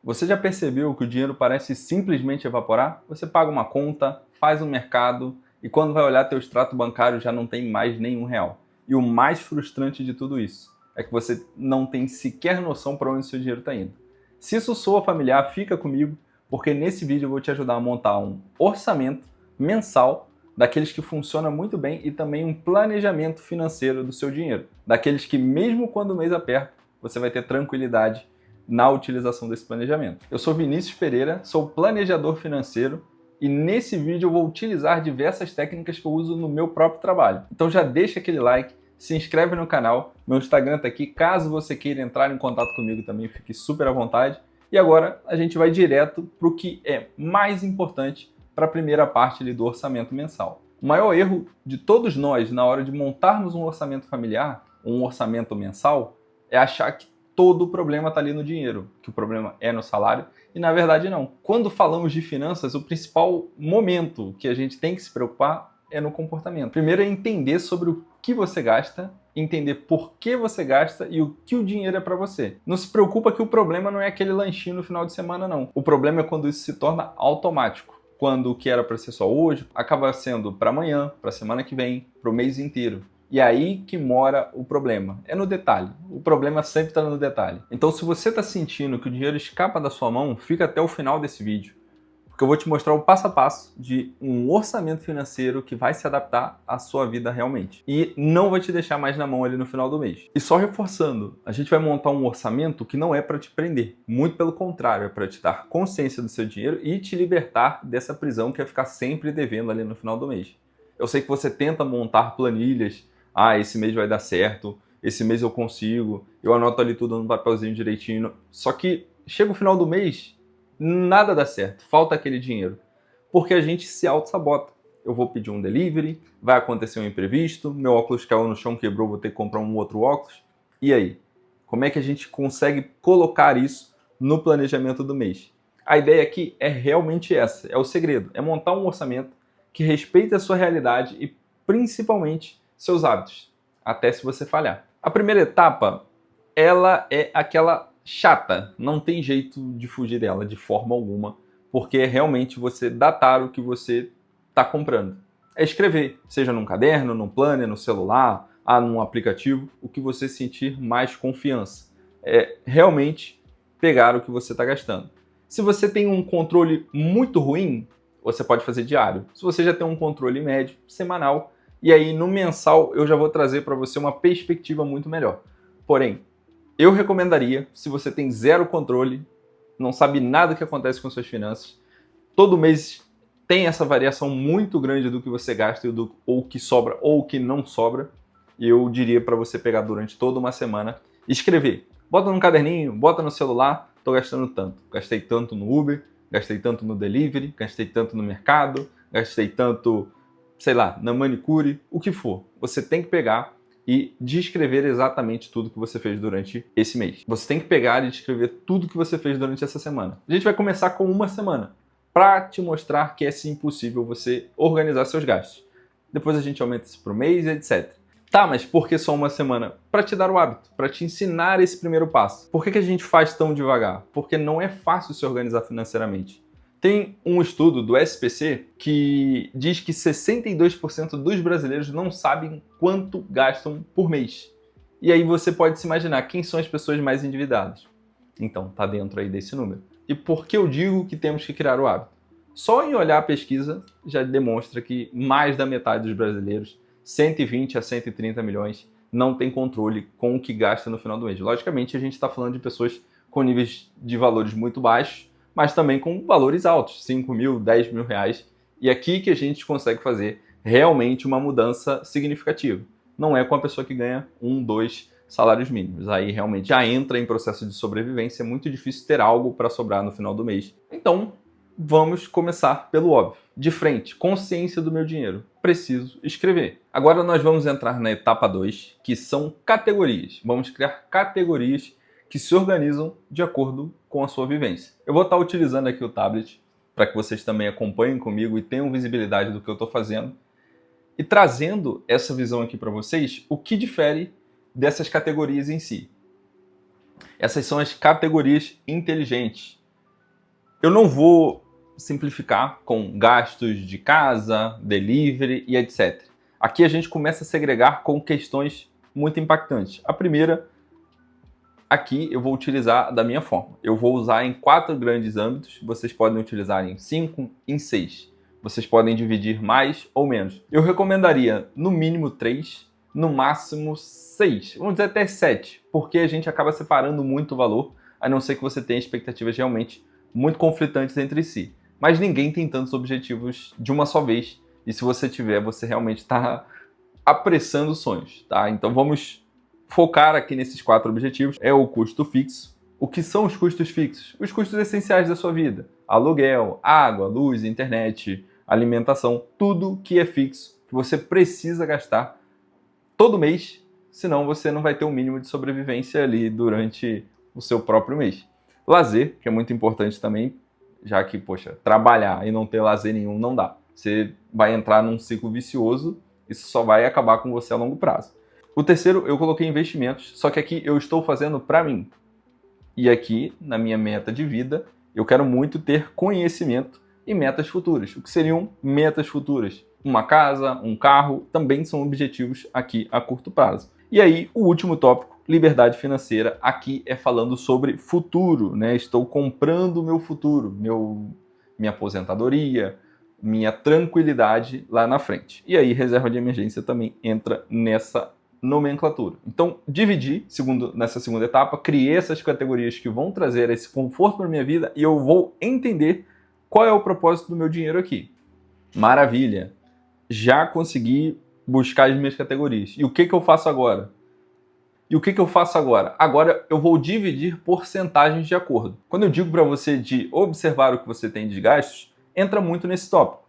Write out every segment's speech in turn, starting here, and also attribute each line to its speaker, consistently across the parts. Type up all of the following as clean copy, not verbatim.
Speaker 1: Você já percebeu que o dinheiro parece simplesmente evaporar? Você paga uma conta, faz um mercado e quando vai olhar teu extrato bancário já não tem mais nenhum real. E o mais frustrante de tudo isso é que você não tem sequer noção para onde seu dinheiro está indo. Se isso soa familiar, fica comigo, porque nesse vídeo eu vou te ajudar a montar um orçamento mensal daqueles que funciona muito bem e também um planejamento financeiro do seu dinheiro. Daqueles que mesmo quando o mês aperta, você vai ter tranquilidade na utilização desse planejamento. Eu sou Vinícius Pereira, sou planejador financeiro e nesse vídeo eu vou utilizar diversas técnicas que eu uso no meu próprio trabalho. Então já deixa aquele like, se inscreve no canal, meu Instagram está aqui, caso você queira entrar em contato comigo também, fique super à vontade. E agora a gente vai direto para o que é mais importante para a primeira parte ali do orçamento mensal. O maior erro de todos nós na hora de montarmos um orçamento familiar, um orçamento mensal, é achar que todo o problema está ali no dinheiro, que o problema é no salário, e na verdade não. Quando falamos de finanças, o principal momento que a gente tem que se preocupar é no comportamento. Primeiro é entender sobre o que você gasta, entender por que você gasta e o que o dinheiro é para você. Não se preocupa que o problema não é aquele lanchinho no final de semana, não. O problema é quando isso se torna automático. Quando o que era para ser só hoje, acaba sendo para amanhã, para a semana que vem, para o mês inteiro. E aí que mora o problema. É no detalhe. O problema sempre está no detalhe. Então, se você está sentindo que o dinheiro escapa da sua mão, fica até o final desse vídeo. Porque eu vou te mostrar o passo a passo de um orçamento financeiro que vai se adaptar à sua vida realmente. E não vai te deixar mais na mão ali no final do mês. E só reforçando, a gente vai montar um orçamento que não é para te prender. Muito pelo contrário, é para te dar consciência do seu dinheiro e te libertar dessa prisão que é ficar sempre devendo ali no final do mês. Eu sei que você tenta montar planilhas. Esse mês vai dar certo, esse mês eu consigo, eu anoto ali tudo no papelzinho direitinho. Só que chega o final do mês, nada dá certo, falta aquele dinheiro. Porque a gente se auto-sabota. Eu vou pedir um delivery, vai acontecer um imprevisto, meu óculos caiu no chão, quebrou, vou ter que comprar um outro óculos. E aí? Como é que a gente consegue colocar isso no planejamento do mês? A ideia aqui é realmente essa, é o segredo, é montar um orçamento que respeite a sua realidade e principalmente seus hábitos, até se você falhar. A primeira etapa, ela é aquela chata, não tem jeito de fugir dela de forma alguma, porque é realmente você datar o que você está comprando. É escrever, seja num caderno, num planner, no celular, num aplicativo, o que você sentir mais confiança. É realmente pegar o que você está gastando. Se você tem um controle muito ruim, você pode fazer diário. Se você já tem um controle médio, semanal, e aí no mensal eu já vou trazer para você uma perspectiva muito melhor. Porém, eu recomendaria, se você tem zero controle, não sabe nada que acontece com suas finanças, todo mês tem essa variação muito grande do que você gasta e ou que sobra ou que não sobra, eu diria para você pegar durante toda uma semana e escrever. Bota num caderninho, bota no celular, estou gastando tanto. Gastei tanto no Uber, gastei tanto no delivery, gastei tanto no mercado, gastei tanto, sei lá, na manicure, o que for. Você tem que pegar e descrever exatamente tudo que você fez durante esse mês. Você tem que pegar e descrever tudo que você fez durante essa semana. A gente vai começar com uma semana, para te mostrar que é sim possível você organizar seus gastos. Depois a gente aumenta isso para o mês, etc. Tá, mas por que só uma semana? Para te dar o hábito, para te ensinar esse primeiro passo. Por que a gente faz tão devagar? Porque não é fácil se organizar financeiramente. Tem um estudo do SPC que diz que 62% dos brasileiros não sabem quanto gastam por mês. E aí você pode se imaginar quem são as pessoas mais endividadas. Então, tá dentro aí desse número. E por que eu digo que temos que criar o hábito? Só em olhar a pesquisa já demonstra que mais da metade dos brasileiros, 120 a 130 milhões, não tem controle com o que gasta no final do mês. Logicamente, a gente está falando de pessoas com níveis de valores muito baixos, mas também com valores altos, 5 mil, 10 mil reais. E aqui que a gente consegue fazer realmente uma mudança significativa. Não é com a pessoa que ganha 1, 2 salários mínimos. Aí realmente já entra em processo de sobrevivência, é muito difícil ter algo para sobrar no final do mês. Então, vamos começar pelo óbvio. De frente, consciência do meu dinheiro. Preciso escrever. Agora nós vamos entrar na etapa 2, que são categorias. Vamos criar categorias que se organizam de acordo com a sua vivência. Eu vou estar utilizando aqui o tablet para que vocês também acompanhem comigo e tenham visibilidade do que eu estou fazendo. E trazendo essa visão aqui para vocês, o que difere dessas categorias em si. Essas são as categorias inteligentes. Eu não vou simplificar com gastos de casa, delivery e etc. Aqui a gente começa a segregar com questões muito impactantes. A primeira, aqui eu vou utilizar da minha forma. Eu vou usar em 4 grandes âmbitos, vocês podem utilizar em 5, em 6. Vocês podem dividir mais ou menos. Eu recomendaria no mínimo 3, no máximo 6, vamos dizer até 7, porque a gente acaba separando muito o valor, a não ser que você tenha expectativas realmente muito conflitantes entre si. Mas ninguém tem tantos objetivos de uma só vez, e se você tiver, você realmente está apressando sonhos, tá? Então vamos focar aqui nesses 4 objetivos. É o custo fixo. O que são os custos fixos? Os custos essenciais da sua vida. Aluguel, água, luz, internet, alimentação, tudo que é fixo, que você precisa gastar todo mês, senão você não vai ter um mínimo de sobrevivência ali durante o seu próprio mês. Lazer, que é muito importante também, já que, poxa, trabalhar e não ter lazer nenhum não dá. Você vai entrar num ciclo vicioso, isso só vai acabar com você a longo prazo. O terceiro, eu coloquei investimentos, só que aqui eu estou fazendo para mim. E aqui, na minha meta de vida, eu quero muito ter conhecimento e metas futuras. O que seriam metas futuras? Uma casa, um carro, também são objetivos aqui a curto prazo. E aí, o último tópico, liberdade financeira, aqui é falando sobre futuro, né? Estou comprando o meu futuro, minha aposentadoria, minha tranquilidade lá na frente. E aí, reserva de emergência também entra nessa nomenclatura. Então, dividi nessa segunda etapa, criei essas categorias que vão trazer esse conforto para minha vida e eu vou entender qual é o propósito do meu dinheiro aqui. Maravilha! Já consegui buscar as minhas categorias. E o que eu faço agora? Agora eu vou dividir porcentagens de acordo. Quando eu digo para você de observar o que você tem de gastos, entra muito nesse tópico.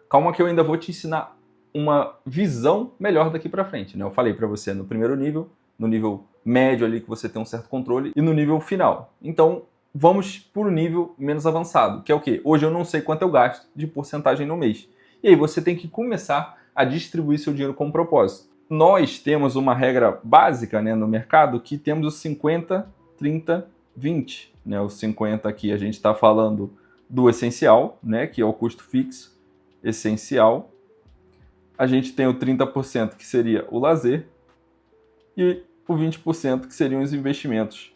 Speaker 1: Calma que eu ainda vou te ensinar uma visão melhor daqui para frente, né? Eu falei para você no primeiro nível, no nível médio ali que você tem um certo controle e no nível final. Então, vamos para o nível menos avançado, que é o quê? Hoje eu não sei quanto eu gasto de porcentagem no mês. E aí você tem que começar a distribuir seu dinheiro com propósito. Nós temos uma regra básica, né, no mercado que temos o 50, 30, 20. Né? O 50 aqui a gente está falando do essencial, né, que é o custo fixo, essencial. A gente tem o 30% que seria o lazer e o 20% que seriam os investimentos,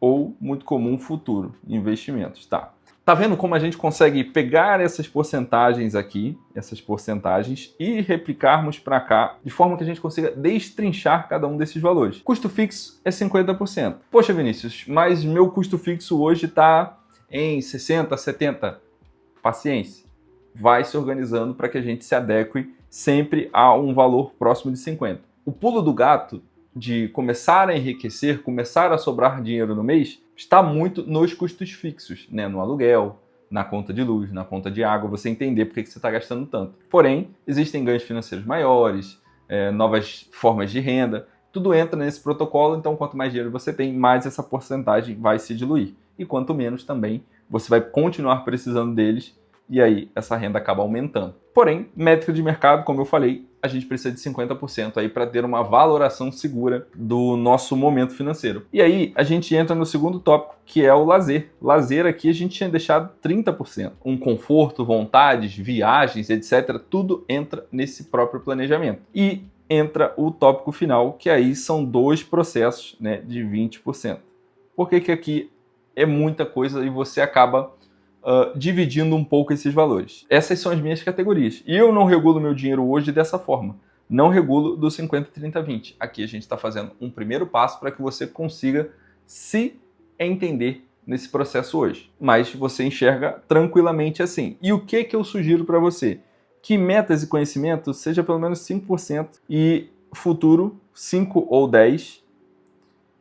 Speaker 1: ou muito comum futuro, investimentos, tá? Tá vendo como a gente consegue pegar essas porcentagens aqui, essas porcentagens, e replicarmos para cá, de forma que a gente consiga destrinchar cada um desses valores. Custo fixo é 50%. Poxa, Vinícius, mas meu custo fixo hoje está em 60, 70. Paciência. Vai se organizando para que a gente se adeque sempre a um valor próximo de 50. O pulo do gato de começar a enriquecer, começar a sobrar dinheiro no mês, está muito nos custos fixos, né? No aluguel, na conta de luz, na conta de água, você entender por que você está gastando tanto. Porém, existem ganhos financeiros maiores, novas formas de renda, tudo entra nesse protocolo, então quanto mais dinheiro você tem, mais essa porcentagem vai se diluir. E quanto menos também, você vai continuar precisando deles, e aí essa renda acaba aumentando. Porém, métrica de mercado, como eu falei, a gente precisa de 50% aí para ter uma valoração segura do nosso momento financeiro. E aí a gente entra no segundo tópico, que é o lazer. Lazer aqui a gente tinha deixado 30%. Um conforto, vontades, viagens, etc. Tudo entra nesse próprio planejamento. E entra o tópico final, que aí são 2 processos, né, de 20%. Por que aqui é muita coisa e você acaba dividindo um pouco esses valores? Essas são as minhas categorias. E eu não regulo meu dinheiro hoje dessa forma. Não regulo do 50, 30, 20. Aqui a gente está fazendo um primeiro passo para que você consiga se entender nesse processo hoje. Mas você enxerga tranquilamente assim. E o que eu sugiro para você? Que metas e conhecimento seja pelo menos 5% e futuro 5 ou 10%.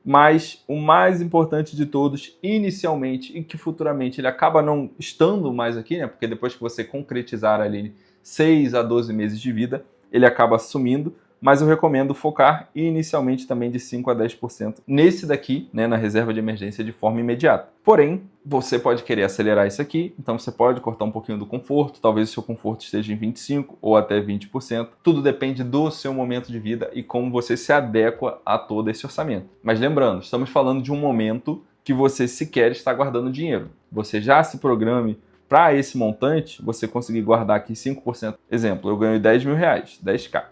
Speaker 1: Mas o mais importante de todos, inicialmente, e que futuramente ele acaba não estando mais aqui, né? Porque depois que você concretizar ali 6 a 12 meses de vida, ele acaba sumindo. Mas eu recomendo focar inicialmente também de 5 a 10% nesse daqui, né, na reserva de emergência de forma imediata. Porém, você pode querer acelerar isso aqui, então você pode cortar um pouquinho do conforto, talvez o seu conforto esteja em 25% ou até 20%. Tudo depende do seu momento de vida e como você se adequa a todo esse orçamento. Mas lembrando, estamos falando de um momento que você sequer está guardando dinheiro. Você já se programe para esse montante, você conseguir guardar aqui 5%. Exemplo, eu ganho 10 mil reais, 10k.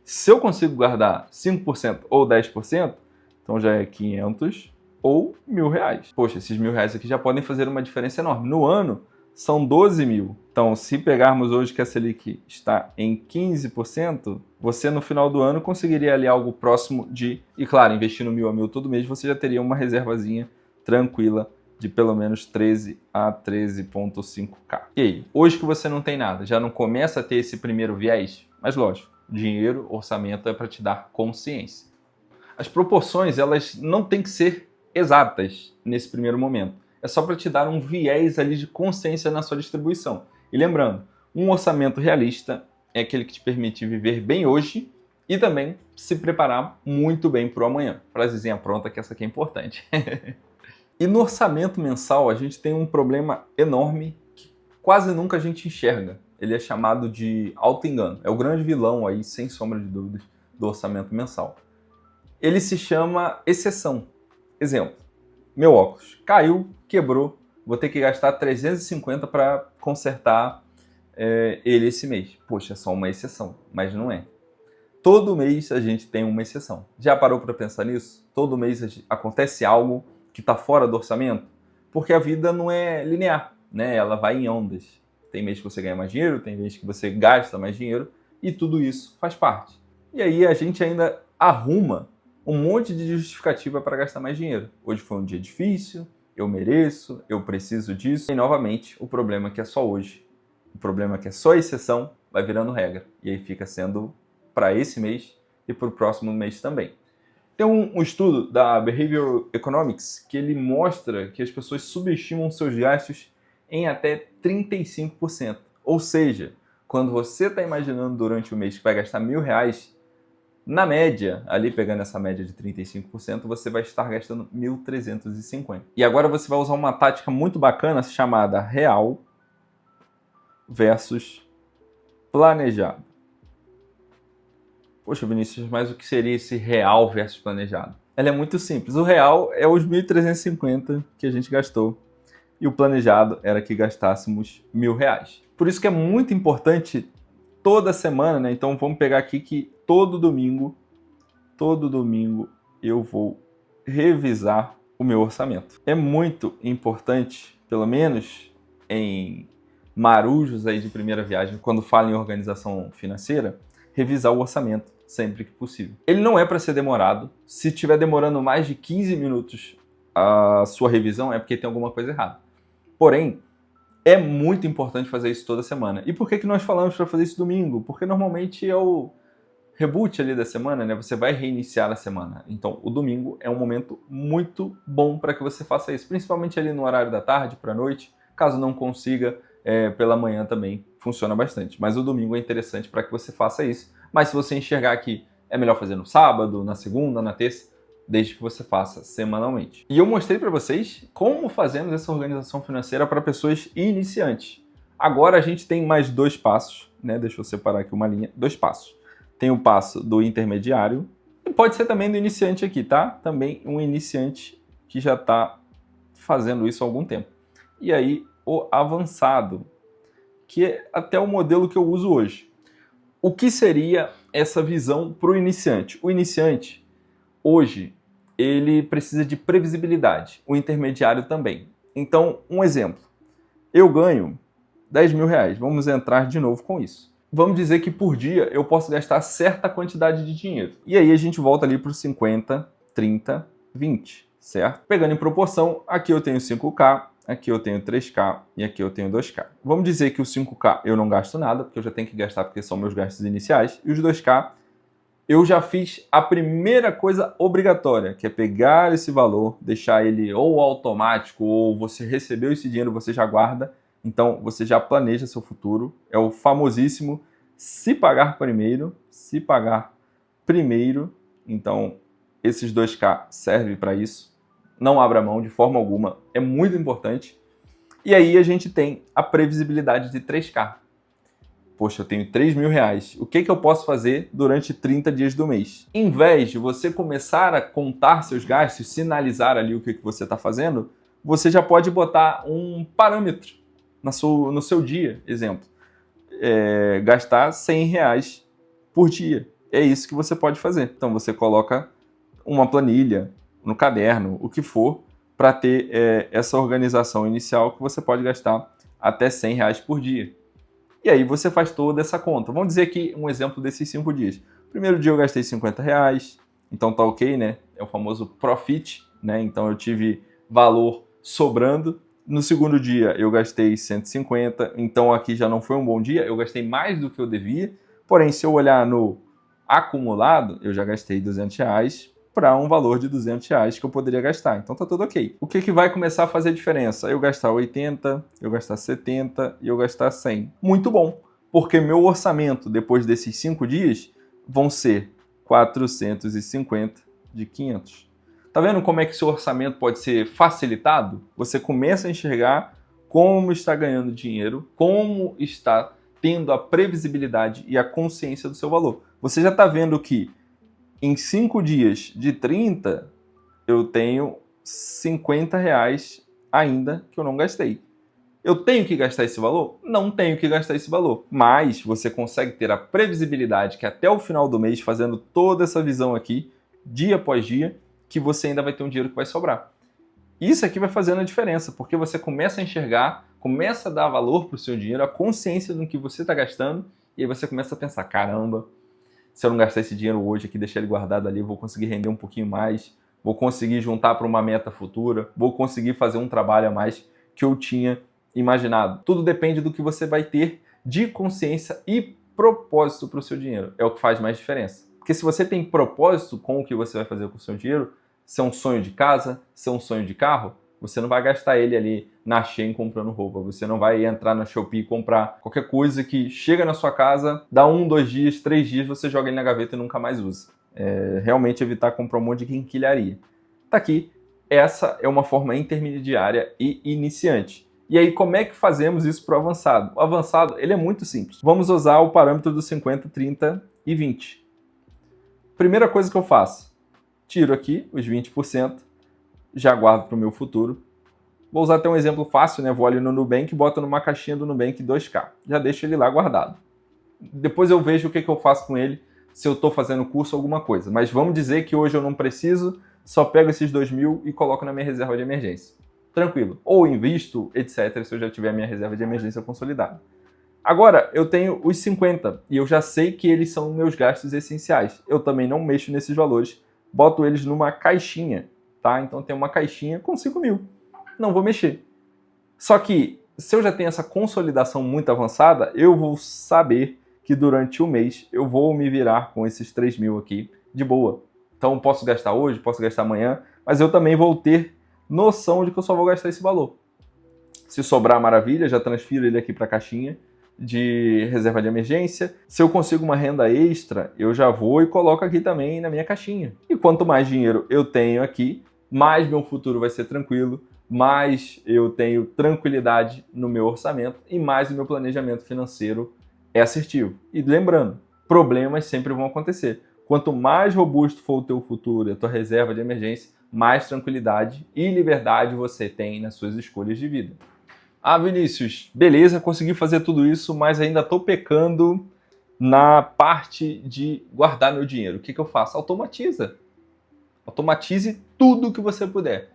Speaker 1: Se eu consigo guardar 5% ou 10%, então já é 500 ou R$ 1.000. Poxa, esses R$ 1.000 aqui já podem fazer uma diferença enorme. No ano, são 12 mil. Então, se pegarmos hoje que a Selic está em 15%, você no final do ano conseguiria ali algo próximo de... E claro, investindo 1.000 a 1.000 todo mês, você já teria uma reservazinha tranquila de pelo menos 13 a 13,5k. E aí, hoje que você não tem nada, já não começa a ter esse primeiro viés? Mas lógico, dinheiro, orçamento é para te dar consciência. As proporções, elas não têm que ser exatas nesse primeiro momento. É só para te dar um viés ali de consciência na sua distribuição. E lembrando, um orçamento realista é aquele que te permite viver bem hoje e também se preparar muito bem para o amanhã. Frasezinha pronta, que essa aqui é importante. E no orçamento mensal, a gente tem um problema enorme que quase nunca a gente enxerga. Ele é chamado de auto-engano. É o grande vilão aí, sem sombra de dúvidas, do orçamento mensal. Ele se chama exceção. Exemplo, meu óculos caiu, quebrou, vou ter que gastar 350 para consertar ele esse mês. Poxa, é só uma exceção, mas não é. Todo mês a gente tem uma exceção. Já parou para pensar nisso? Todo mês acontece algo que está fora do orçamento? Porque a vida não é linear, né? Ela vai em ondas. Tem mês que você ganha mais dinheiro, tem mês que você gasta mais dinheiro, e tudo isso faz parte. E aí a gente ainda arruma um monte de justificativa para gastar mais dinheiro. Hoje foi um dia difícil, eu mereço, eu preciso disso. E novamente, o problema é que é só hoje. O problema é que é só exceção, vai virando regra. E aí fica sendo para esse mês e para o próximo mês também. Tem um estudo da Behavioral Economics que ele mostra que as pessoas subestimam seus gastos em até 35%. Ou seja, quando você está imaginando durante o mês que vai gastar R$ 1.000, na média, ali pegando essa média de 35%, você vai estar gastando 1.350. E agora você vai usar uma tática muito bacana chamada real versus planejado. Poxa, Vinícius, mas o que seria esse real versus planejado? Ela é muito simples. O real é os 1.350 que a gente gastou e o planejado era que gastássemos R$ 1.000. Por isso que é muito importante toda semana, né? Então vamos pegar aqui que todo domingo eu vou revisar o meu orçamento. É muito importante, pelo menos em marujos aí de primeira viagem, quando fala em organização financeira, revisar o orçamento sempre que possível. Ele não é para ser demorado. Se estiver demorando mais de 15 minutos a sua revisão, é porque tem alguma coisa errada. Porém, é muito importante fazer isso toda semana. E por que nós falamos para fazer isso domingo? Porque normalmente é o reboot ali da semana, né? Você vai reiniciar a semana. Então, o domingo é um momento muito bom para que você faça isso, principalmente ali no horário da tarde para a noite. Caso não consiga, pela manhã também funciona bastante. Mas o domingo é interessante para que você faça isso. Mas se você enxergar que é melhor fazer no sábado, na segunda, na terça, desde que você faça semanalmente. E eu mostrei para vocês como fazemos essa organização financeira para pessoas iniciantes. Agora a gente tem mais 2 passos, né? Deixa eu separar aqui uma linha. 2 passos. Tem o passo do intermediário e pode ser também do iniciante aqui, tá? Também um iniciante que já está fazendo isso há algum tempo. E aí o avançado, que é até o modelo que eu uso hoje. O que seria essa visão para o iniciante? O iniciante, hoje, ele precisa de previsibilidade. O intermediário também. Então, um exemplo. Eu ganho R$ 10.000. Vamos entrar de novo com isso. Vamos dizer que por dia eu posso gastar certa quantidade de dinheiro. E aí a gente volta ali para os 50, 30, 20, certo? Pegando em proporção, aqui eu tenho 5K, aqui eu tenho 3K e aqui eu tenho 2K. Vamos dizer que o 5K eu não gasto nada, porque eu já tenho que gastar porque são meus gastos iniciais. E os 2K eu já fiz a primeira coisa obrigatória, que é pegar esse valor, deixar ele ou automático, ou você recebeu esse dinheiro, você já guarda. Então, você já planeja seu futuro. É o famosíssimo se pagar primeiro, se pagar primeiro. Então, esses 2K servem para isso. Não abra mão de forma alguma. É muito importante. E aí a gente tem a previsibilidade de 3K. Poxa, eu tenho 3 mil reais. O que eu posso fazer durante 30 dias do mês? Em vez de você começar a contar seus gastos, sinalizar ali o que você está fazendo, você já pode botar um parâmetro no seu dia. Exemplo, gastar 100 reais por dia. É isso que você pode fazer. Então você coloca uma planilha no caderno, o que for, para ter essa organização inicial que você pode gastar até 100 reais por dia. E aí você faz toda essa conta. Vamos dizer que um exemplo desses 5 dias. Primeiro dia eu gastei 50 reais, então tá ok, né? É o famoso profit, né? Então eu tive valor sobrando. No segundo dia eu gastei 150, então aqui já não foi um bom dia, eu gastei mais do que eu devia. Porém, se eu olhar no acumulado, eu já gastei 200 reais para um valor de 200 reais que eu poderia gastar. Então tá tudo ok. O que vai começar a fazer diferença? Eu gastar 80, eu gastar 70 e eu gastar 100. Muito bom, porque meu orçamento depois desses 5 dias vão ser 450 de 500. Tá vendo como é que seu orçamento pode ser facilitado? Você começa a enxergar como está ganhando dinheiro, como está tendo a previsibilidade e a consciência do seu valor. Você já está vendo que em 5 dias de 30, eu tenho 50 reais ainda que eu não gastei. Eu tenho que gastar esse valor? Não tenho que gastar esse valor. Mas você consegue ter a previsibilidade que até o final do mês, fazendo toda essa visão aqui, dia após dia, que você ainda vai ter um dinheiro que vai sobrar. Isso aqui vai fazendo a diferença, porque você começa a enxergar, começa a dar valor para o seu dinheiro, a consciência do que você está gastando, e aí você começa a pensar, caramba, se eu não gastar esse dinheiro hoje aqui, deixar ele guardado ali, eu vou conseguir render um pouquinho mais, vou conseguir juntar para uma meta futura, vou conseguir fazer um trabalho a mais que eu tinha imaginado. Tudo depende do que você vai ter de consciência e propósito para o seu dinheiro. É o que faz mais diferença. Porque se você tem propósito com o que você vai fazer com o seu dinheiro, se é um sonho de casa, se é um sonho de carro, você não vai gastar ele ali na Shein comprando roupa. Você não vai entrar na Shopee e comprar qualquer coisa que chega na sua casa, dá 1, 2 dias, 3 dias, você joga ele na gaveta e nunca mais usa. Realmente evitar comprar um monte de quinquilharia. Tá aqui. Essa é uma forma intermediária e iniciante. E aí, como é que fazemos isso para o avançado? O avançado, ele é muito simples. Vamos usar o parâmetro dos 50, 30 e 20. Primeira coisa que eu faço, tiro aqui os 20%, já guardo para o meu futuro. Vou usar até um exemplo fácil, né? Vou ali no Nubank e boto numa caixinha do Nubank 2K. Já deixo ele lá guardado. Depois eu vejo o que eu faço com ele, se eu estou fazendo curso ou alguma coisa. Mas vamos dizer que hoje eu não preciso, só pego esses 2 mil e coloco na minha reserva de emergência. Tranquilo. Ou invisto, etc., se eu já tiver a minha reserva de emergência consolidada. Agora, eu tenho os 50 e eu já sei que eles são meus gastos essenciais. Eu também não mexo nesses valores, boto eles numa caixinha. Tá? Então tem uma caixinha com 5 mil. Não vou mexer. Só que, se eu já tenho essa consolidação muito avançada, eu vou saber que durante o mês eu vou me virar com esses 3 mil aqui de boa. Então posso gastar hoje, posso gastar amanhã, mas eu também vou ter noção de que eu só vou gastar esse valor. Se sobrar, maravilha, já transfiro ele aqui para a caixinha de reserva de emergência. Se eu consigo uma renda extra, eu já vou e coloco aqui também na minha caixinha. E quanto mais dinheiro eu tenho aqui, mais meu futuro vai ser tranquilo, mais eu tenho tranquilidade no meu orçamento e mais o meu planejamento financeiro é assertivo. E lembrando, problemas sempre vão acontecer. Quanto mais robusto for o teu futuro e a tua reserva de emergência, mais tranquilidade e liberdade você tem nas suas escolhas de vida. Ah, Vinícius, beleza, consegui fazer tudo isso, mas ainda estou pecando na parte de guardar meu dinheiro. O que eu faço? Automatiza. Automatize tudo que você puder.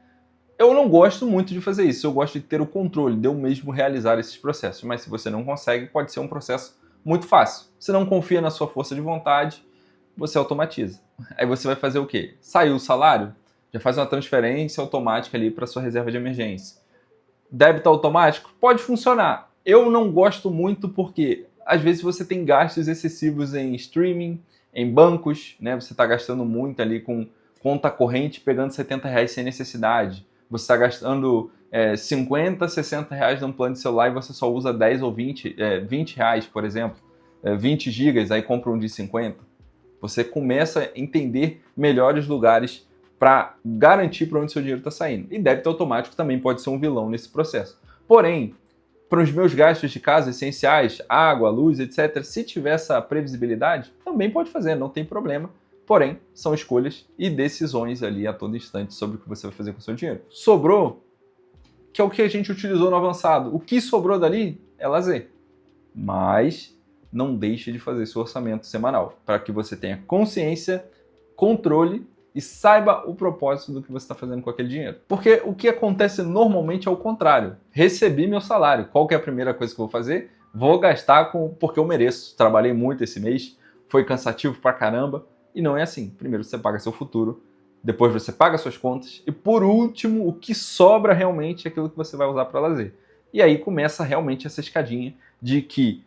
Speaker 1: Eu não gosto muito de fazer isso, eu gosto de ter o controle, de eu mesmo realizar esses processos. Mas se você não consegue, pode ser um processo muito fácil. Se não confia na sua força de vontade, você automatiza. Aí você vai fazer o quê? Saiu o salário? Já faz uma transferência automática ali para sua reserva de emergência. Débito automático? Pode funcionar. Eu não gosto muito porque às vezes você tem gastos excessivos em streaming, em bancos, né? Você está gastando muito ali com conta corrente, pegando 70 reais sem necessidade. Você está gastando 50, 60 reais num plano de celular e você só usa 10 ou 20 reais, por exemplo. 20 gigas, aí compra um de 50. Você começa a entender melhores lugares para garantir para onde seu dinheiro está saindo. E débito automático também pode ser um vilão nesse processo. Porém, para os meus gastos de casa essenciais, água, luz, etc., se tiver essa previsibilidade, também pode fazer, não tem problema. Porém, são escolhas e decisões ali a todo instante sobre o que você vai fazer com o seu dinheiro. Sobrou, que é o que a gente utilizou no avançado. O que sobrou dali é lazer. Mas não deixe de fazer seu orçamento semanal, para que você tenha consciência, controle e saiba o propósito do que você está fazendo com aquele dinheiro. Porque o que acontece normalmente é o contrário. Recebi meu salário. Qual que é a primeira coisa que eu vou fazer? Vou gastar porque eu mereço. Trabalhei muito esse mês, foi cansativo pra caramba. E não é assim. Primeiro você paga seu futuro, depois você paga suas contas e por último o que sobra realmente é aquilo que você vai usar para lazer. E aí começa realmente essa escadinha de que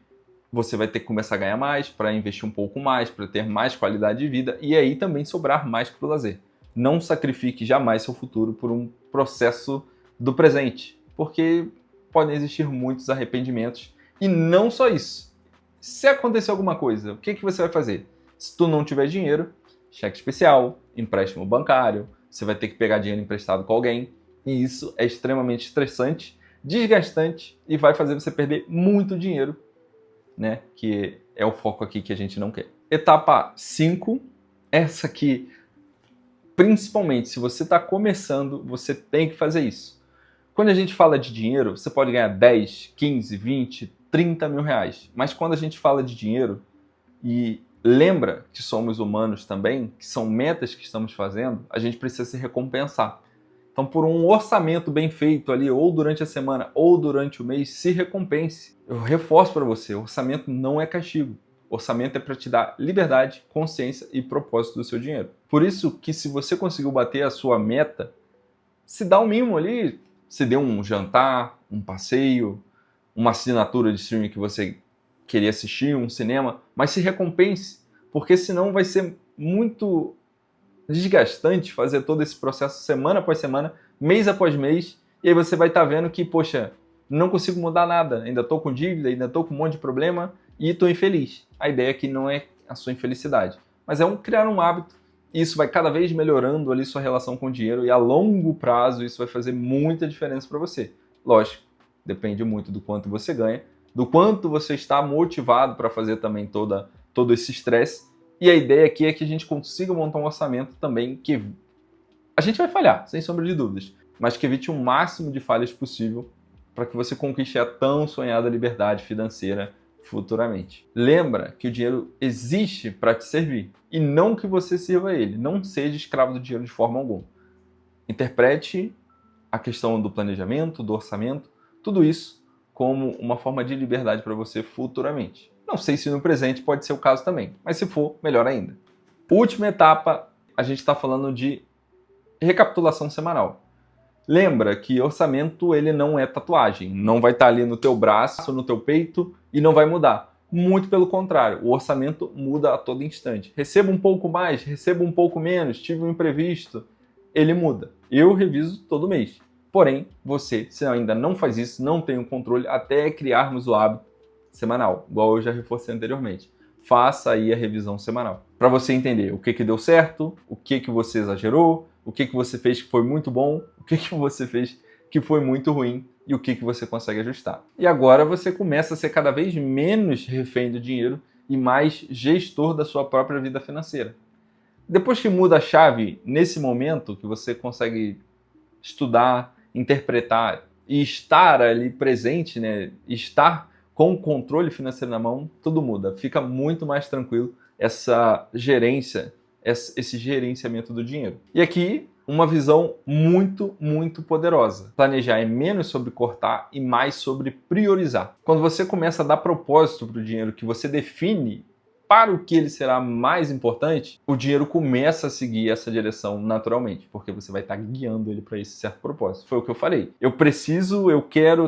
Speaker 1: você vai ter que começar a ganhar mais para investir um pouco mais, para ter mais qualidade de vida e aí também sobrar mais para o lazer. Não sacrifique jamais seu futuro por um processo do presente, porque podem existir muitos arrependimentos. E não só isso. Se acontecer alguma coisa, o que você vai fazer? Se tu não tiver dinheiro, cheque especial, empréstimo bancário, você vai ter que pegar dinheiro emprestado com alguém. E isso é extremamente estressante, desgastante e vai fazer você perder muito dinheiro, né? Que é o foco aqui que a gente não quer. Etapa 5, essa aqui, principalmente se você está começando, você tem que fazer isso. Quando a gente fala de dinheiro, você pode ganhar 10, 15, 20, 30 mil reais. Mas quando a gente fala de dinheiro e lembra que somos humanos também, que são metas que estamos fazendo, a gente precisa se recompensar. Então, por um orçamento bem feito ali, ou durante a semana, ou durante o mês, se recompense. Eu reforço para você, orçamento não é castigo. Orçamento é para te dar liberdade, consciência e propósito do seu dinheiro. Por isso que se você conseguiu bater a sua meta, se dá um mimo ali, se dê um jantar, um passeio, uma assinatura de streaming que você queria assistir, um cinema, mas se recompense, porque senão vai ser muito desgastante fazer todo esse processo semana após semana, mês após mês, e aí você vai estar vendo que, poxa, não consigo mudar nada, ainda estou com dívida, ainda estou com um monte de problema e estou infeliz. A ideia aqui não é a sua infelicidade, mas é criar um hábito, e isso vai cada vez melhorando ali sua relação com o dinheiro, e a longo prazo isso vai fazer muita diferença para você. Lógico, depende muito do quanto você ganha, do quanto você está motivado para fazer também todo esse estresse. E a ideia aqui é que a gente consiga montar um orçamento também que a gente vai falhar, sem sombra de dúvidas, mas que evite o máximo de falhas possível para que você conquiste a tão sonhada liberdade financeira futuramente. Lembra que o dinheiro existe para te servir e não que você sirva a ele. Não seja escravo do dinheiro de forma alguma. Interprete a questão do planejamento, do orçamento, tudo isso como uma forma de liberdade para você futuramente. Não sei se no presente pode ser o caso também, mas se for, melhor ainda. Última etapa, a gente está falando de recapitulação semanal. Lembra que orçamento ele não é tatuagem, não vai estar ali no teu braço, no teu peito e não vai mudar. Muito pelo contrário, o orçamento muda a todo instante. Receba um pouco mais, receba um pouco menos, tive um imprevisto, ele muda. Eu reviso todo mês. Porém, você, se ainda não faz isso, não tem o controle até criarmos o hábito semanal, igual eu já reforcei anteriormente. Faça aí a revisão semanal, para você entender o que deu certo, o que você exagerou, o que você fez que foi muito bom, o que você fez que foi muito ruim e o que você consegue ajustar. E agora você começa a ser cada vez menos refém do dinheiro e mais gestor da sua própria vida financeira. Depois que muda a chave, nesse momento que você consegue estudar, interpretar e estar ali presente, né? Estar com o controle financeiro na mão, tudo muda. Fica muito mais tranquilo essa gerência, esse gerenciamento do dinheiro. E aqui, uma visão muito, muito poderosa. Planejar é menos sobre cortar e mais sobre priorizar. Quando você começa a dar propósito para o dinheiro, que você define para o que ele será mais importante, o dinheiro começa a seguir essa direção naturalmente, porque você vai estar guiando ele para esse certo propósito. Foi o que eu falei. Eu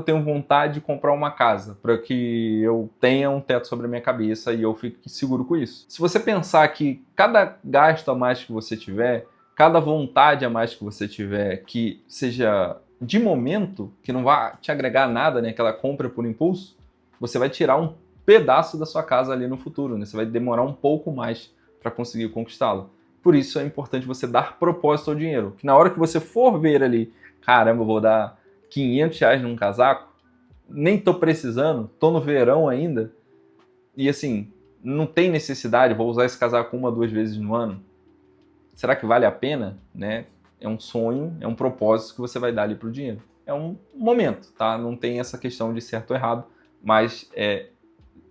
Speaker 1: tenho vontade de comprar uma casa para que eu tenha um teto sobre a minha cabeça e eu fique seguro com isso. Se você pensar que cada gasto a mais que você tiver, cada vontade a mais que você tiver, que seja de momento, que não vai te agregar nada, né, aquela compra por impulso, você vai tirar um pedaço da sua casa ali no futuro, né? Você vai demorar um pouco mais para conseguir conquistá-lo. Por isso é importante você dar propósito ao dinheiro. Que na hora que você for ver ali, caramba, eu vou dar 500 reais num casaco, nem tô precisando, tô no verão ainda, e assim, não tem necessidade, vou usar esse casaco 1, 2 vezes no ano. Será que vale a pena, né? É um sonho, é um propósito que você vai dar ali pro dinheiro. É um momento, tá? Não tem essa questão de certo ou errado, mas é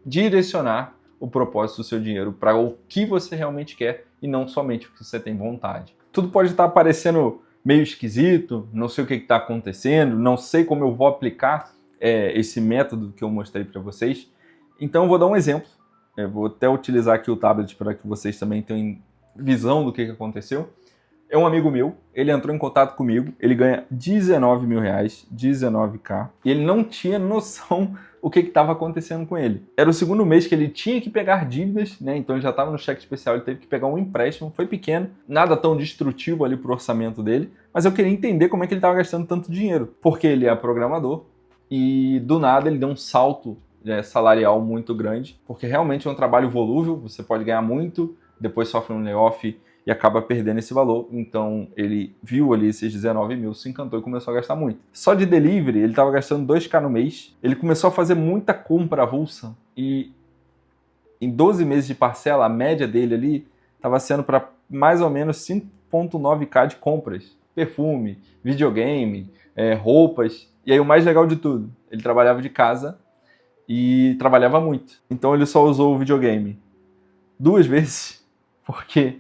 Speaker 1: direcionar o propósito do seu dinheiro para o que você realmente quer e não somente o que você tem vontade. Tudo pode estar parecendo meio esquisito, não sei o que está acontecendo, não sei como eu vou aplicar esse método que eu mostrei para vocês. Então eu vou dar um exemplo. Eu vou até utilizar aqui o tablet para que vocês também tenham visão do que aconteceu. É um amigo meu, ele entrou em contato comigo, ele ganha 19 mil reais, 19k, e ele não tinha noção o que estava acontecendo com ele. Era o segundo mês que ele tinha que pegar dívidas, né? Então ele já estava no cheque especial, ele teve que pegar um empréstimo, foi pequeno, nada tão destrutivo ali pro orçamento dele, mas eu queria entender como é que ele estava gastando tanto dinheiro, porque ele é programador e do nada ele deu um salto salarial muito grande, porque realmente é um trabalho volúvel, você pode ganhar muito, depois sofre um layoff e acaba perdendo esse valor. Então ele viu ali esses 19 mil, se encantou e começou a gastar muito. Só de delivery ele estava gastando 2k no mês. Ele começou a fazer muita compra avulsa e em 12 meses de parcela, a média dele ali estava sendo para mais ou menos 5,9k de compras. Perfume, videogame, roupas. E aí o mais legal de tudo, ele trabalhava de casa e trabalhava muito. Então ele só usou o videogame 2 vezes, porque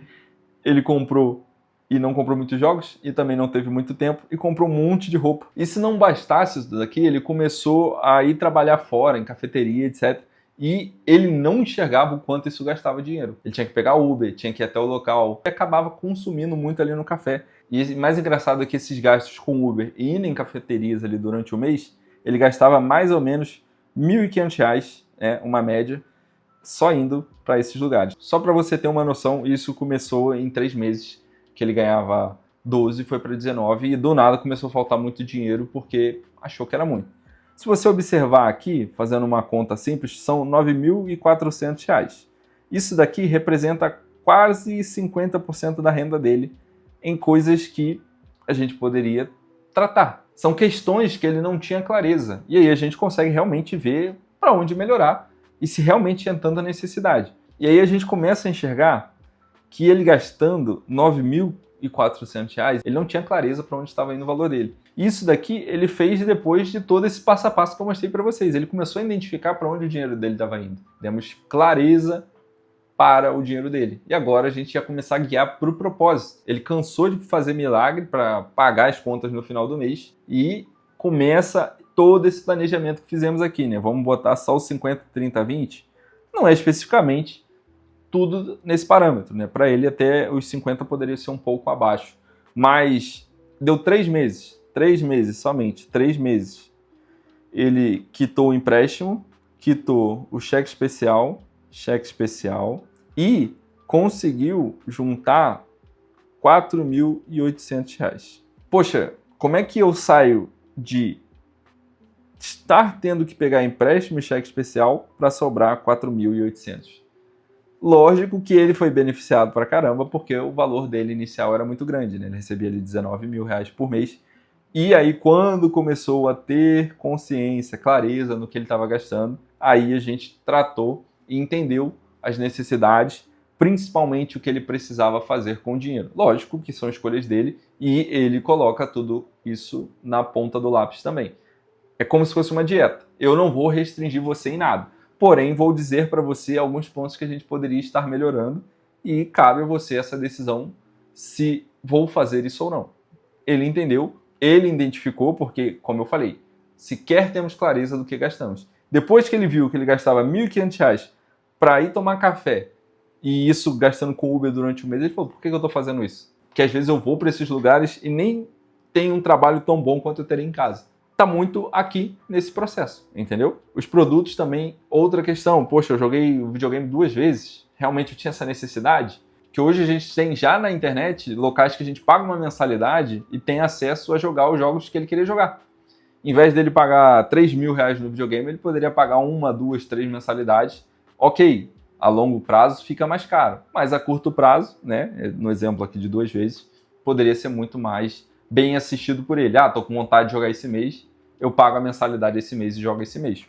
Speaker 1: ele comprou e não comprou muitos jogos e também não teve muito tempo e comprou um monte de roupa. E se não bastasse isso daqui, ele começou a ir trabalhar fora, em cafeteria, etc. E ele não enxergava o quanto isso gastava dinheiro. Ele tinha que pegar Uber, tinha que ir até o local e acabava consumindo muito ali no café. E o mais engraçado é que esses gastos com Uber e indo em cafeterias ali durante o mês, ele gastava mais ou menos R$ 1.500, uma média, só indo para esses lugares. Só para você ter uma noção, isso começou em 3 meses, que ele ganhava 12, foi para 19 e do nada começou a faltar muito dinheiro porque achou que era muito. Se você observar aqui, fazendo uma conta simples, são R$ 9.400. Isso daqui representa quase 50% da renda dele em coisas que a gente poderia tratar. São questões que ele não tinha clareza. E aí a gente consegue realmente ver para onde melhorar e se realmente tinha tanta necessidade. E aí a gente começa a enxergar que ele gastando R$ 9.400, ele não tinha clareza para onde estava indo o valor dele. Isso daqui ele fez depois de todo esse passo a passo que eu mostrei para vocês. Ele começou a identificar para onde o dinheiro dele estava indo. Demos clareza para o dinheiro dele. E agora a gente ia começar a guiar para o propósito. Ele cansou de fazer milagre para pagar as contas no final do mês e começa todo esse planejamento que fizemos aqui, né? Vamos botar só os 50, 30, 20? Não é especificamente tudo nesse parâmetro, né? Para ele até os 50 poderia ser um pouco abaixo. Mas deu 3 meses somente, 3 meses. Ele quitou o empréstimo, quitou o cheque especial e conseguiu juntar R$ 4.800. Poxa, como é que eu saio de estar tendo que pegar empréstimo e cheque especial para sobrar 4.800? Lógico que ele foi beneficiado pra caramba, porque o valor dele inicial era muito grande, né? Ele recebia ali 19 mil reais por mês. E aí, quando começou a ter consciência, clareza no que ele estava gastando, aí a gente tratou e entendeu as necessidades, principalmente o que ele precisava fazer com o dinheiro. Lógico que são escolhas dele e ele coloca tudo isso na ponta do lápis também. É como se fosse uma dieta. Eu não vou restringir você em nada. Porém, vou dizer para você alguns pontos que a gente poderia estar melhorando e cabe a você essa decisão se vou fazer isso ou não. Ele entendeu, ele identificou, porque, como eu falei, sequer temos clareza do que gastamos. Depois que ele viu que ele gastava R$ 1.500 para ir tomar café e isso gastando com Uber durante o mês, ele falou, por que eu estou fazendo isso? Porque às vezes eu vou para esses lugares e nem tenho um trabalho tão bom quanto eu teria em casa. Está muito aqui nesse processo, entendeu? Os produtos também, outra questão. Poxa, eu joguei o videogame 2 vezes. Realmente eu tinha essa necessidade? Que hoje a gente tem já na internet locais que a gente paga uma mensalidade e tem acesso a jogar os jogos que ele queria jogar. Em vez dele pagar R$ 3.000 no videogame, ele poderia pagar 1, 2, 3 mensalidades. Ok, a longo prazo fica mais caro, mas a curto prazo, né, no exemplo aqui de 2 vezes, poderia ser muito mais bem assistido por ele. Tô com vontade de jogar esse mês, eu pago a mensalidade esse mês e jogo esse mês.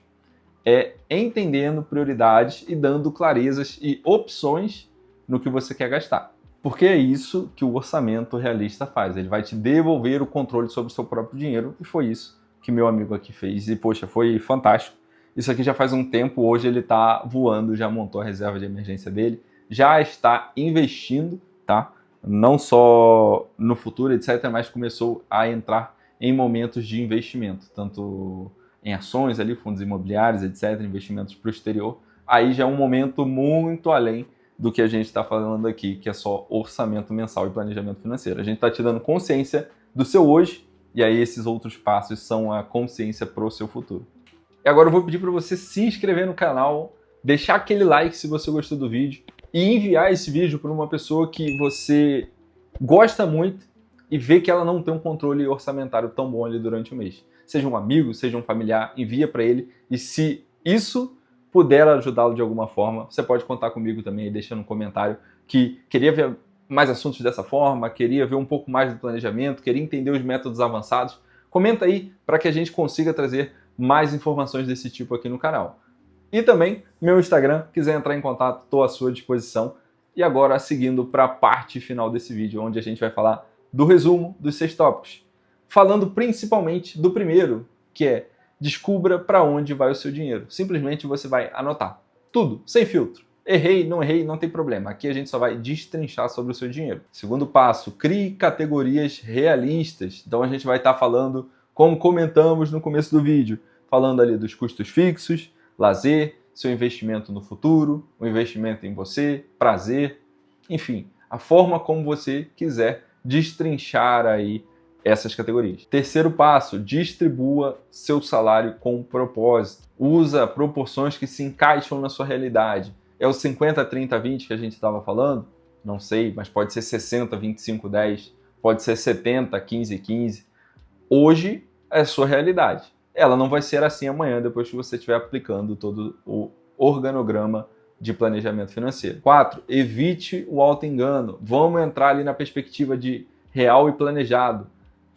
Speaker 1: É entendendo prioridades e dando clarezas e opções no que você quer gastar. Porque é isso que o orçamento realista faz. Ele vai te devolver o controle sobre o seu próprio dinheiro. E foi isso que meu amigo aqui fez. E, poxa, foi fantástico. Isso aqui já faz um tempo. Hoje ele está voando, já montou a reserva de emergência dele. Já está investindo, tá? Não só no futuro, etc., mas começou a entrar em momentos de investimento. Tanto em ações, ali, fundos imobiliários, etc., investimentos para o exterior. Aí já é um momento muito além do que a gente está falando aqui, que é só orçamento mensal e planejamento financeiro. A gente está te dando consciência do seu hoje, e aí esses outros passos são a consciência para o seu futuro. E agora eu vou pedir para você se inscrever no canal, deixar aquele like se você gostou do vídeo, e enviar esse vídeo para uma pessoa que você gosta muito e vê que ela não tem um controle orçamentário tão bom ali durante o mês. Seja um amigo, seja um familiar, envia para ele, e se isso puder ajudá-lo de alguma forma, você pode contar comigo também, deixando um comentário que queria ver mais assuntos dessa forma, queria ver um pouco mais do planejamento, queria entender os métodos avançados. Comenta aí para que a gente consiga trazer mais informações desse tipo aqui no canal. E também meu Instagram, quiser entrar em contato, estou à sua disposição. E agora, seguindo para a parte final desse vídeo, onde a gente vai falar do resumo dos 6 tópicos. Falando principalmente do primeiro, que é descubra para onde vai o seu dinheiro. Simplesmente você vai anotar tudo, sem filtro. Errei, não tem problema. Aqui a gente só vai destrinchar sobre o seu dinheiro. Segundo passo, crie categorias realistas. Então a gente vai estar falando, como comentamos no começo do vídeo, falando ali dos custos fixos, lazer, seu investimento no futuro, o investimento em você, prazer, enfim, a forma como você quiser destrinchar aí essas categorias. Terceiro passo, distribua seu salário com propósito. Usa proporções que se encaixam na sua realidade. É o 50, 30, 20 que a gente estava falando? Não sei, mas pode ser 60, 25, 10. Pode ser 70, 15, 15. Hoje é a sua realidade. Ela não vai ser assim amanhã, depois que você estiver aplicando todo o organograma de planejamento financeiro. 4. Evite o auto-engano. Vamos entrar ali na perspectiva de real e planejado.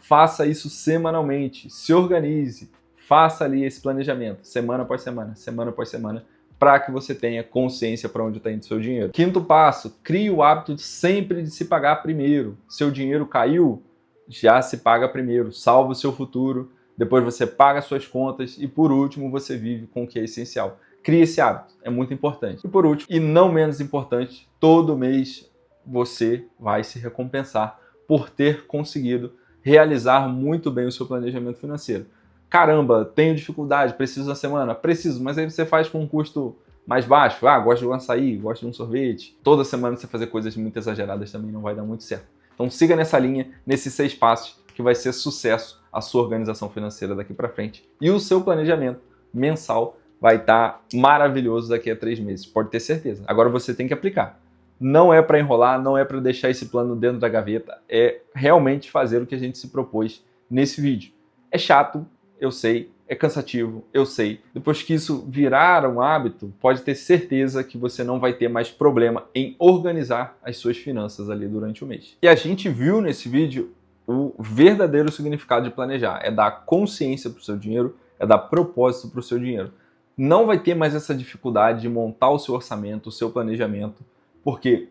Speaker 1: Faça isso semanalmente, se organize, faça ali esse planejamento, semana após semana, para que você tenha consciência para onde está indo o seu dinheiro. Quinto passo, crie o hábito sempre de se pagar primeiro. Seu dinheiro caiu, já se paga primeiro, salva o seu futuro, depois você paga suas contas e por último você vive com o que é essencial. Crie esse hábito, é muito importante. E por último, e não menos importante, todo mês você vai se recompensar por ter conseguido realizar muito bem o seu planejamento financeiro. Caramba, tenho dificuldade, preciso na semana? Preciso, mas aí você faz com um custo mais baixo. Ah, gosto de um açaí, gosto de um sorvete. Toda semana você fazer coisas muito exageradas também não vai dar muito certo. Então siga nessa linha, nesses 6 passos, que vai ser sucesso a sua organização financeira daqui para frente. E o seu planejamento mensal vai estar maravilhoso daqui a 3 meses, pode ter certeza. Agora você tem que aplicar. Não é para enrolar, não é para deixar esse plano dentro da gaveta, é realmente fazer o que a gente se propôs nesse vídeo. É chato, eu sei, é cansativo, eu sei. Depois que isso virar um hábito, pode ter certeza que você não vai ter mais problema em organizar as suas finanças ali durante o mês. E a gente viu nesse vídeo o verdadeiro significado de planejar, é dar consciência para o seu dinheiro, é dar propósito para o seu dinheiro. Não vai ter mais essa dificuldade de montar o seu orçamento, o seu planejamento, porque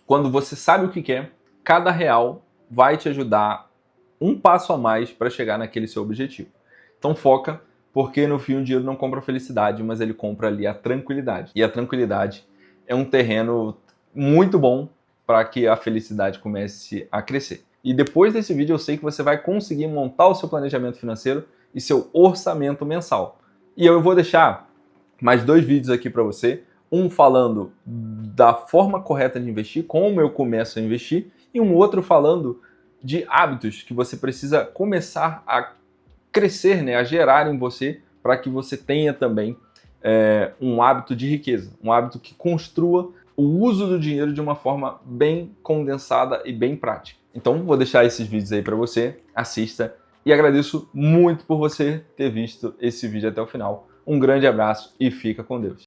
Speaker 1: quando você sabe o que quer, cada real vai te ajudar um passo a mais para chegar naquele seu objetivo. Então foca, porque no fim o dinheiro não compra felicidade, mas ele compra ali a tranquilidade. E a tranquilidade é um terreno muito bom para que a felicidade comece a crescer. E depois desse vídeo eu sei que você vai conseguir montar o seu planejamento financeiro e seu orçamento mensal. E eu vou deixar mais 2 vídeos aqui para você. Um falando da forma correta de investir, como eu começo a investir, e um outro falando de hábitos que você precisa começar a crescer, né, a gerar em você, para que você tenha também um hábito de riqueza, um hábito que construa o uso do dinheiro de uma forma bem condensada e bem prática. Então vou deixar esses vídeos aí para você, assista, e agradeço muito por você ter visto esse vídeo até o final. Um grande abraço e fica com Deus.